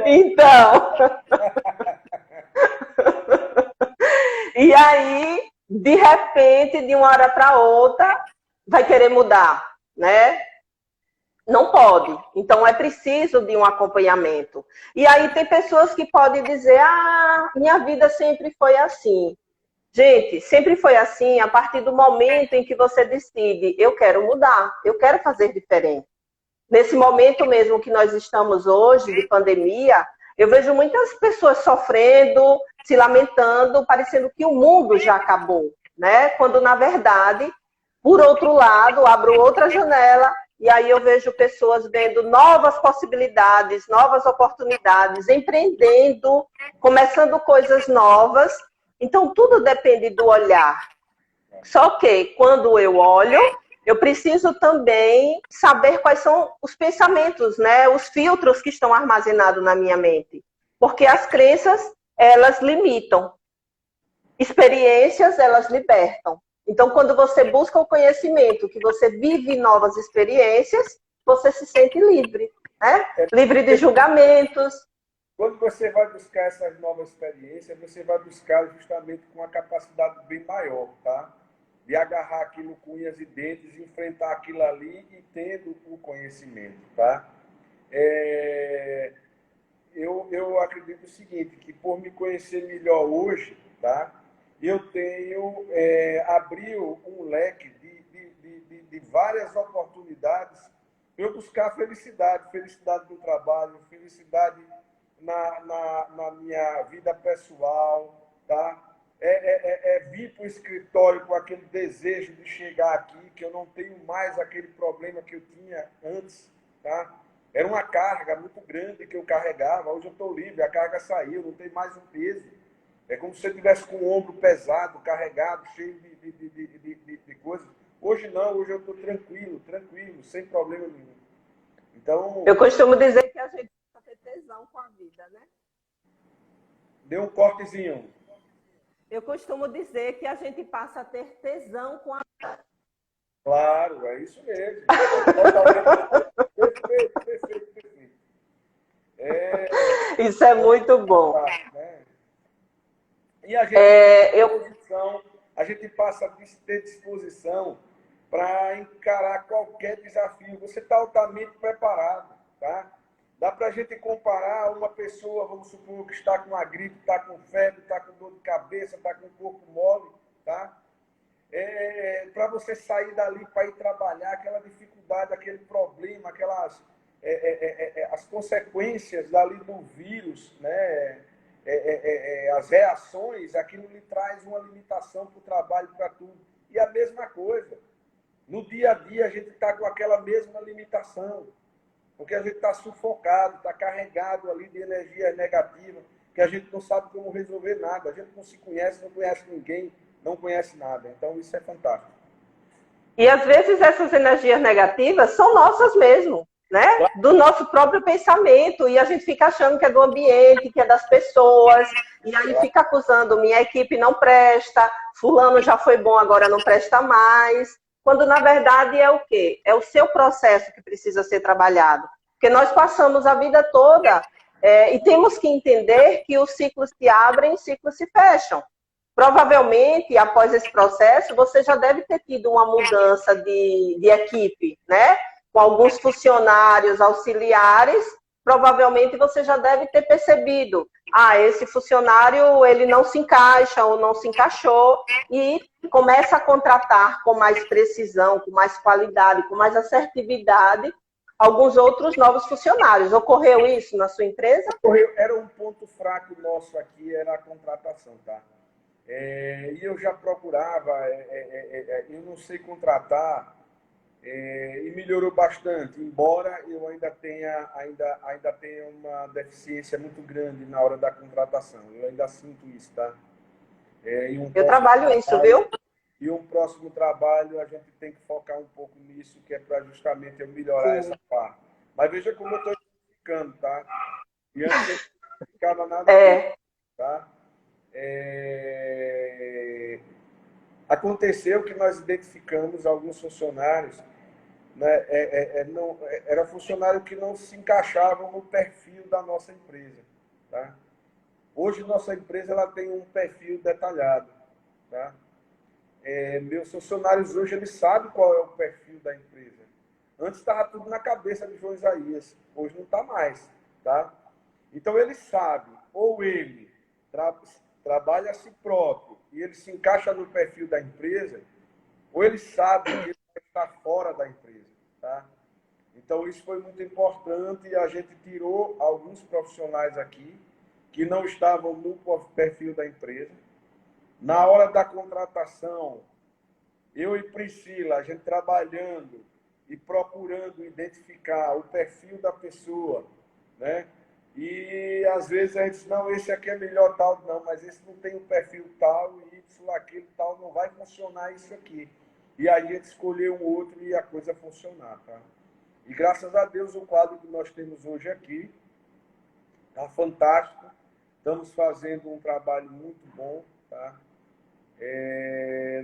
Então. E aí, de repente, de uma hora para outra, vai querer mudar, né? Não pode. Então, é preciso de um acompanhamento. E aí, tem pessoas que podem dizer, minha vida sempre foi assim. Gente, sempre foi assim a partir do momento em que você decide, eu quero mudar, eu quero fazer diferente. Nesse momento mesmo que nós estamos hoje, de pandemia, eu vejo muitas pessoas sofrendo, se lamentando, parecendo que o mundo já acabou, né? Quando, na verdade, por outro lado, abro outra janela e aí eu vejo pessoas vendo novas possibilidades, novas oportunidades, empreendendo, começando coisas novas. Então, tudo depende do olhar. Só que, quando eu olho, eu preciso também saber quais são os pensamentos, né? Os filtros que estão armazenados na minha mente. Porque as crenças, elas limitam. Experiências, elas libertam. Então, quando você busca o conhecimento, que você vive novas experiências, você se sente livre, né? Livre de julgamentos. Quando você vai buscar essas novas experiências, você vai buscar justamente com uma capacidade bem maior, tá? De agarrar aquilo com unhas e dentes, enfrentar aquilo ali e tendo o conhecimento, tá? Eu acredito o seguinte, que por me conhecer melhor hoje, tá? Eu tenho abriu um leque de várias oportunidades para eu buscar felicidade no trabalho, felicidade na minha vida pessoal, tá? Vir para o escritório com aquele desejo de chegar aqui, que eu não tenho mais aquele problema que eu tinha antes, tá? Era uma carga muito grande que eu carregava, hoje eu estou livre, a carga saiu, não tem mais um peso. É como se eu estivesse com o ombro pesado, carregado, cheio de coisas. Hoje não, hoje eu estou tranquilo, sem problema nenhum. Então, eu costumo dizer que a gente precisa ter tesão com a vida, né? Deu um cortezinho. Eu costumo dizer que a gente passa a ter tesão com a vida. Claro, é isso mesmo. Perfeito. Isso é muito bom. Né? E a gente, a gente passa a ter disposição para encarar qualquer desafio. Você está altamente preparado, tá? Dá para a gente comparar uma pessoa, vamos supor, que está com uma gripe, está com febre, está com dor de cabeça, está com o corpo mole, tá? Para você sair dali para ir trabalhar, aquela dificuldade, aquele problema, aquelas as consequências dali do vírus, né? As reações, aquilo lhe traz uma limitação para o trabalho, para tudo. E a mesma coisa. No dia a dia, a gente está com aquela mesma limitação. Porque a gente está sufocado, está carregado ali de energia negativa, que a gente não sabe como resolver nada. A gente não se conhece, não conhece ninguém, não conhece nada. Então, isso é fantástico. E, às vezes, essas energias negativas são nossas mesmo, né? Do nosso próprio pensamento. E a gente fica achando que é do ambiente, que é das pessoas. E aí fica acusando, minha equipe não presta, fulano já foi bom, agora não presta mais. Quando, na verdade, é o quê? É o seu processo que precisa ser trabalhado. Porque nós passamos a vida toda e temos que entender que os ciclos se abrem e os ciclos se fecham. Provavelmente, após esse processo, você já deve ter tido uma mudança de equipe, né? Com alguns funcionários auxiliares provavelmente você já deve ter percebido, esse funcionário ele não se encaixa ou não se encaixou, e começa a contratar com mais precisão, com mais qualidade, com mais assertividade, alguns outros novos funcionários. Ocorreu isso na sua empresa? Ocorreu, era um ponto fraco nosso aqui, era a contratação, tá? E eu já procurava, eu não sei contratar, e melhorou bastante, embora eu ainda tenha uma deficiência muito grande na hora da contratação. Eu ainda sinto isso, tá? Eu trabalho isso, viu? E um próximo trabalho a gente tem que focar um pouco nisso, que é para justamente eu melhorar essa parte. Mas veja como eu estou explicando, tá? E antes não ficava nada disso, tá? Aconteceu que nós identificamos alguns funcionários, né, era funcionário que não se encaixavam no perfil da nossa empresa, tá? Hoje nossa empresa ela tem um perfil detalhado, tá? Meus funcionários hoje eles sabem qual é o perfil da empresa. Antes estava tudo na cabeça de João Isaías, hoje não está mais, tá? Então ele sabe, ou ele trabalha a si próprio e ele se encaixa no perfil da empresa, ou ele sabe que ele está fora da empresa, tá? Então isso foi muito importante e a gente tirou alguns profissionais aqui que não estavam no perfil da empresa. Na hora da contratação, eu e Priscila, a gente trabalhando e procurando identificar o perfil da pessoa, né? E às vezes a gente diz, não, esse aqui é melhor tal, não, mas esse não tem o perfil tal, e isso, aquele tal, não vai funcionar isso aqui. E aí a gente escolheu um outro e a coisa funcionar, tá? E graças a Deus o quadro que nós temos hoje aqui está fantástico. Estamos fazendo um trabalho muito bom, tá?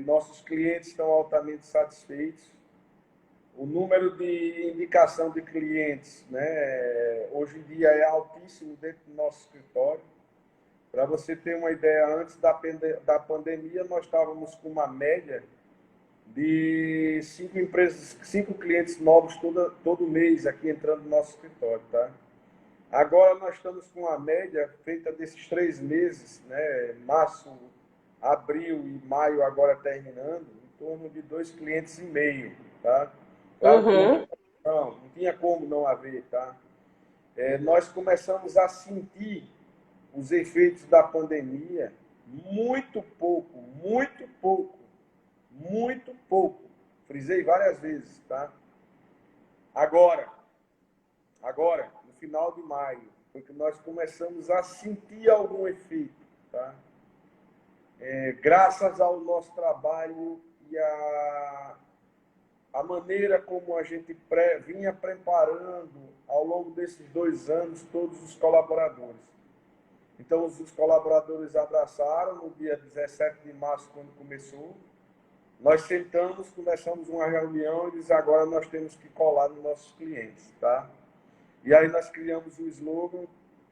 Nossos clientes estão altamente satisfeitos. O número de indicação de clientes, né, hoje em dia é altíssimo dentro do nosso escritório. Para você ter uma ideia, antes da pandemia, nós estávamos com uma média de 5 clientes novos todo mês aqui entrando no nosso escritório, tá? Agora nós estamos com uma média feita desses 3 meses, né, março, abril e maio agora terminando, em torno de 2 clientes e meio, tá? Não tinha como não haver, tá? Nós começamos a sentir os efeitos da pandemia muito pouco, muito pouco, muito pouco. Frisei várias vezes, tá? Agora, no final de maio, foi que nós começamos a sentir algum efeito, tá? Graças ao nosso trabalho e a maneira como a gente vinha preparando ao longo desses 2 anos todos os colaboradores. Então, os colaboradores abraçaram no dia 17 de março, quando começou. Nós sentamos, começamos uma reunião e disse, agora nós temos que colar nos nossos clientes, tá? E aí nós criamos o slogan,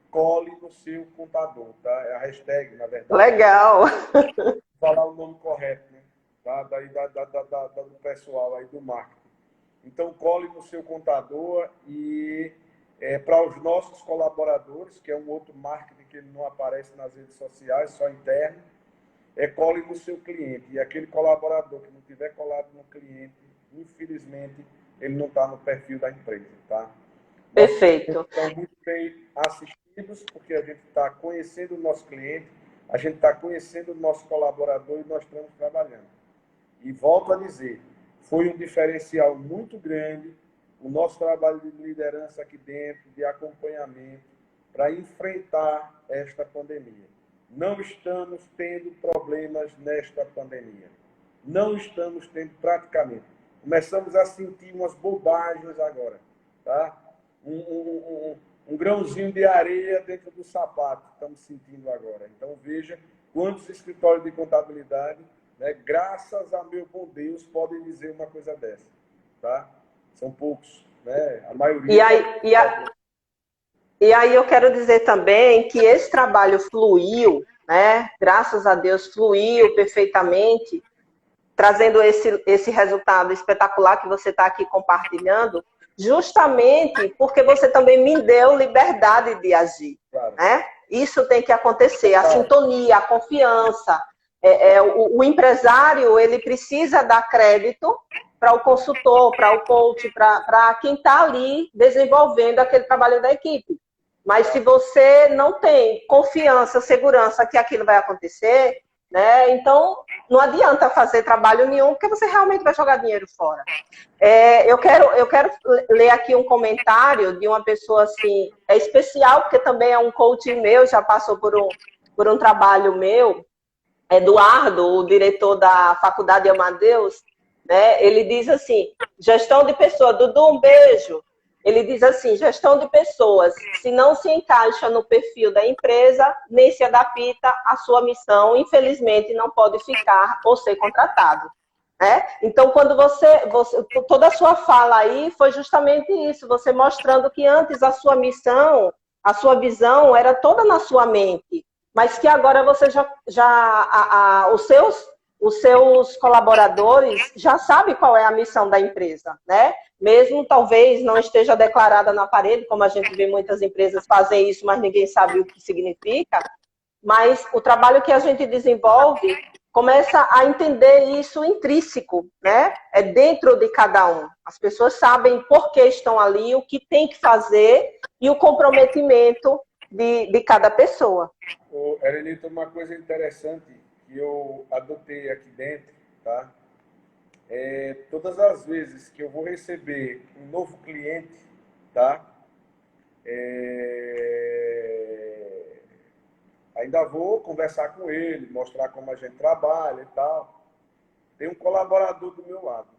cole no seu contador, tá? É a hashtag, na verdade. Legal! Vou falar o nome correto, né? Tá? Do pessoal aí do marketing. Então, cole no seu contador e para os nossos colaboradores, que é um outro marketing que ele não aparece nas redes sociais, só interno, cole no seu cliente. E aquele colaborador que não tiver colado no cliente, infelizmente, ele não está no perfil da empresa, tá? Perfeito. Estão muito bem assistidos, porque a gente está conhecendo o nosso cliente, a gente está conhecendo o nosso colaborador e nós estamos trabalhando. E volto a dizer, foi um diferencial muito grande o nosso trabalho de liderança aqui dentro, de acompanhamento, para enfrentar esta pandemia. Não estamos tendo problemas nesta pandemia. Não estamos tendo praticamente. Começamos a sentir umas bobagens agora, tá? Um grãozinho de areia dentro do sapato, estamos sentindo agora. Então, veja quantos escritórios de contabilidade, né, graças a meu bom Deus, podem dizer uma coisa dessa, tá? São poucos, né? A maioria... E aí eu quero dizer também que esse trabalho fluiu, né? Graças a Deus, fluiu perfeitamente, trazendo esse resultado espetacular que você está aqui compartilhando, justamente porque você também me deu liberdade de agir, Claro. né? Isso tem que acontecer, a sintonia, a confiança. O empresário, ele precisa dar crédito para o consultor, para o coach, para quem está ali desenvolvendo aquele trabalho da equipe. Mas se você não tem confiança, segurança que aquilo vai acontecer, né? Então não adianta fazer trabalho nenhum, porque você realmente vai jogar dinheiro fora. Eu quero ler aqui um comentário de uma pessoa assim, especial, porque também é um coach meu, já passou por um trabalho meu, Eduardo, o diretor da Faculdade Amadeus, né? Ele diz assim, gestão de pessoas, Dudu, um beijo. Ele diz assim, gestão de pessoas, se não se encaixa no perfil da empresa, nem se adapta à sua missão, infelizmente não pode ficar ou ser contratado. Né? Então, quando toda a sua fala aí foi justamente isso, você mostrando que antes a sua missão, a sua visão era toda na sua mente, mas que agora você os seus colaboradores já sabem qual é a missão da empresa, né? Mesmo talvez não esteja declarada na parede, como a gente vê muitas empresas fazem isso, mas ninguém sabe o que significa, mas o trabalho que a gente desenvolve começa a entender isso intrínseco, né? É dentro de cada um. As pessoas sabem por que estão ali, o que tem que fazer e o comprometimento de cada pessoa. Erenita, uma coisa interessante que eu adotei aqui dentro, tá? Todas as vezes que eu vou receber um novo cliente, tá? Ainda vou conversar com ele, mostrar como a gente trabalha e tal. Tem um colaborador do meu lado.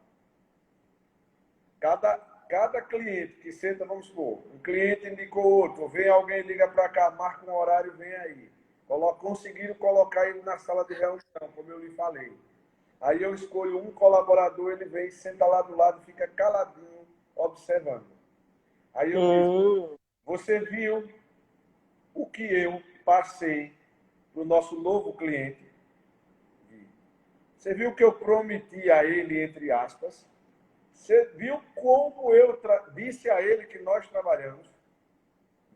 Cada cliente que senta, vamos supor, um cliente indicou outro, vem alguém, liga para cá, marca um horário, vem aí. Conseguiram colocar ele na sala de reunião, como eu lhe falei. Aí eu escolho um colaborador, ele vem, senta lá do lado, fica caladinho, observando. Aí eu digo, você viu o que eu passei para o nosso novo cliente? Você viu o que eu prometi a ele, entre aspas? Você viu como eu disse a ele que nós trabalhamos?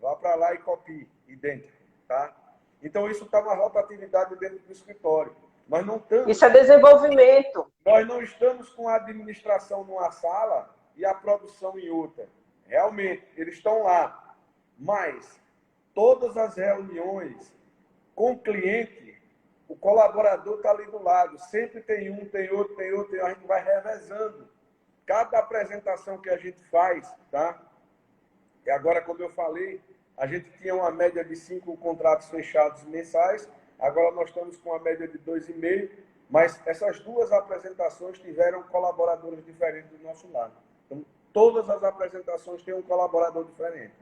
Vá para lá e copie, idêntico, tá? Então, isso está uma rotatividade dentro do escritório. Nós não estamos... Isso é desenvolvimento. Nós não estamos com a administração numa sala e a produção em outra. Realmente, eles estão lá. Mas, todas as reuniões com o cliente, o colaborador está ali do lado. Sempre tem um, tem outro, tem outro, a gente vai revezando. Cada apresentação que a gente faz, tá? E agora, como eu falei, a gente tinha uma média de 5 contratos fechados mensais, agora nós estamos com uma média de 2,5, mas essas duas apresentações tiveram colaboradores diferentes do nosso lado. Então, todas as apresentações têm um colaborador diferente.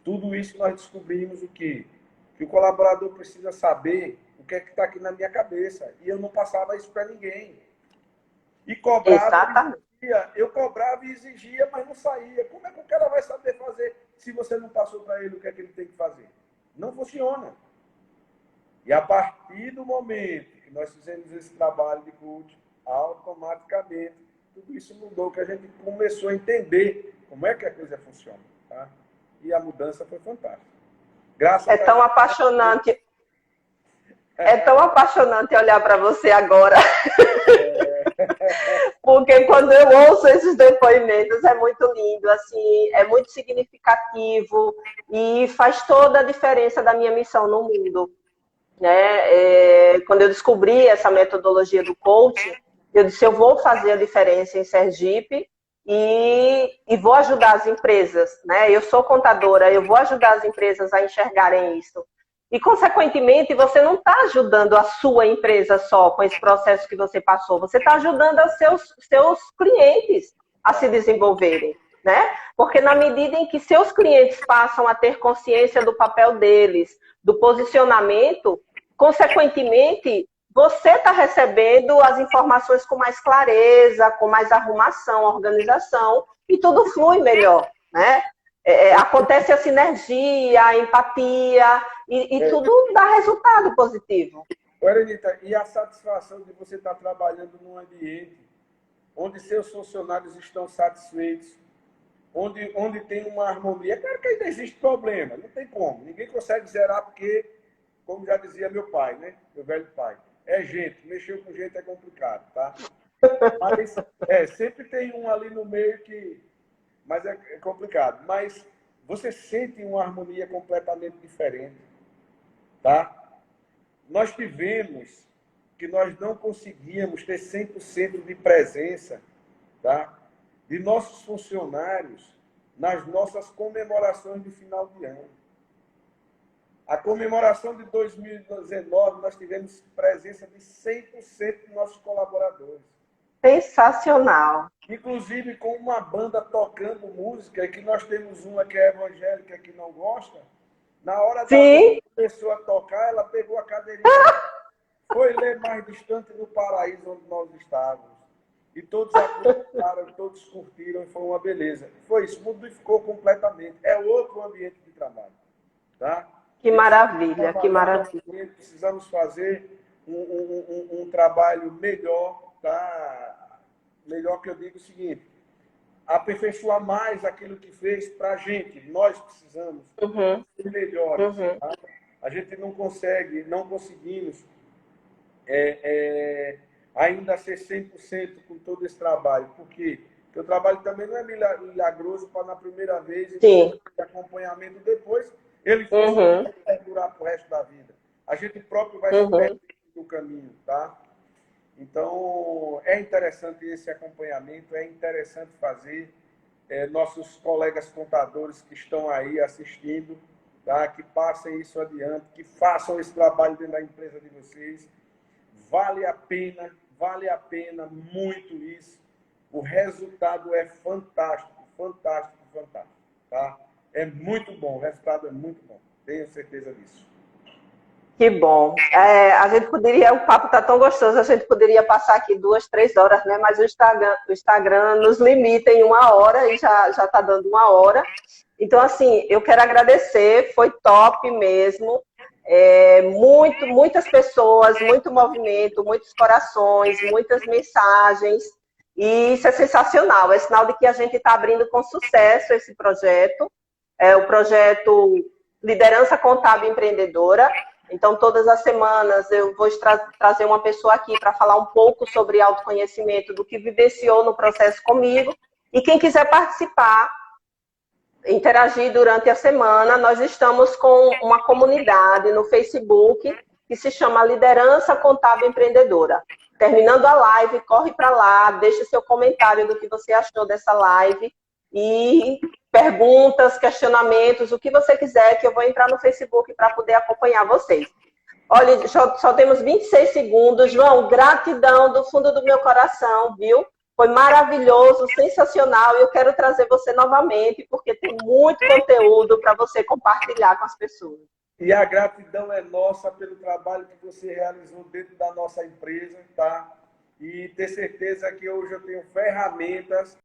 Tudo isso nós descobrimos o quê? Que o colaborador precisa saber o que é que está aqui na minha cabeça. E eu não passava isso para ninguém. E cobrava, eu cobrava e exigia, mas não saía. Como é que o cara vai saber fazer se você não passou para ele o que é que ele tem que fazer? Não funciona. E a partir do momento que nós fizemos esse trabalho de coaching, automaticamente, tudo isso mudou, que a gente começou a entender como é que a coisa funciona. Tá? E a mudança foi fantástica. Graças a tão apaixonante. É tão apaixonante olhar para você agora. Porque quando eu ouço esses depoimentos é muito lindo, assim, é muito significativo e faz toda a diferença da minha missão no mundo. Né? Quando eu descobri essa metodologia do coaching, eu disse, eu vou fazer a diferença em Sergipe e vou ajudar as empresas. Né? Eu sou contadora, eu vou ajudar as empresas a enxergarem isso. E, consequentemente, você não está ajudando a sua empresa só com esse processo que você passou. Você está ajudando os seus clientes a se desenvolverem. Né? Porque na medida em que seus clientes passam a ter consciência do papel deles, do posicionamento, consequentemente, você está recebendo as informações com mais clareza, com mais arrumação, organização, e tudo flui melhor. Né? Acontece a sinergia, a empatia, e tudo dá resultado positivo. Erenita, e a satisfação de você estar trabalhando num ambiente onde seus funcionários estão satisfeitos, onde tem uma harmonia. Claro que ainda existe problema, não tem como. Ninguém consegue zerar porque, como já dizia meu pai, né? Meu velho pai, é gente, mexer com gente é complicado, tá? Mas sempre tem um ali no meio que... Mas é complicado. Mas você sente uma harmonia completamente diferente, tá? Nós tivemos que nós não conseguíamos ter 100% de presença, tá? De nossos funcionários nas nossas comemorações de final de ano. A comemoração de 2019, nós tivemos presença de 100% de nossos colaboradores. Sensacional. Inclusive com uma banda tocando música, que nós temos uma que é evangélica que não gosta. Na hora da pessoa tocar, ela pegou a cadeirinha, foi ler Mais Distante do Paraíso, onde nós estávamos. E todos aproveitaram, todos curtiram, e foi uma beleza. Foi isso, modificou completamente. É outro ambiente de trabalho. Tá? Que maravilha, que maravilha. Precisamos fazer um trabalho melhor, tá? Melhor que eu digo o seguinte, aperfeiçoar mais aquilo que fez para a gente. Nós precisamos ser melhores. Tá? A gente não conseguimos ainda ser 100% com todo esse trabalho. Por quê? Porque o trabalho também não é milagroso para na primeira vez e ter acompanhamento depois, ele perdurar para o resto da vida. A gente próprio vai se perder no caminho, tá? Então, é interessante esse acompanhamento, é interessante fazer. Nossos colegas contadores que estão aí assistindo, tá? Que passem isso adiante, que façam esse trabalho dentro da empresa de vocês. Vale a pena muito isso. O resultado é fantástico, fantástico, fantástico. Tá? É muito bom, o resultado é muito bom. Tenho certeza disso. Que bom. A gente poderia, o papo está tão gostoso, a gente poderia passar aqui 2, 3 horas, né? Mas o Instagram nos limita em 1 hora e já está dando 1 hora. Então, assim, eu quero agradecer, foi top mesmo. Muitas pessoas, muito movimento, muitos corações, muitas mensagens. E isso é sensacional. É sinal de que a gente está abrindo com sucesso esse projeto. O projeto Liderança Contábil Empreendedora. Então, todas as semanas eu vou trazer uma pessoa aqui para falar um pouco sobre autoconhecimento, do que vivenciou no processo comigo. E quem quiser participar, interagir durante a semana, nós estamos com uma comunidade no Facebook que se chama Liderança Contábil Empreendedora. Terminando a live, corre para lá, deixe seu comentário do que você achou dessa live e perguntas, questionamentos, o que você quiser, que eu vou entrar no Facebook para poder acompanhar vocês. Olha, só temos 26 segundos. João, gratidão do fundo do meu coração, viu? Foi maravilhoso, sensacional, e eu quero trazer você novamente, porque tem muito conteúdo para você compartilhar com as pessoas. E a gratidão é nossa pelo trabalho que você realizou dentro da nossa empresa, tá? E ter certeza que hoje eu tenho ferramentas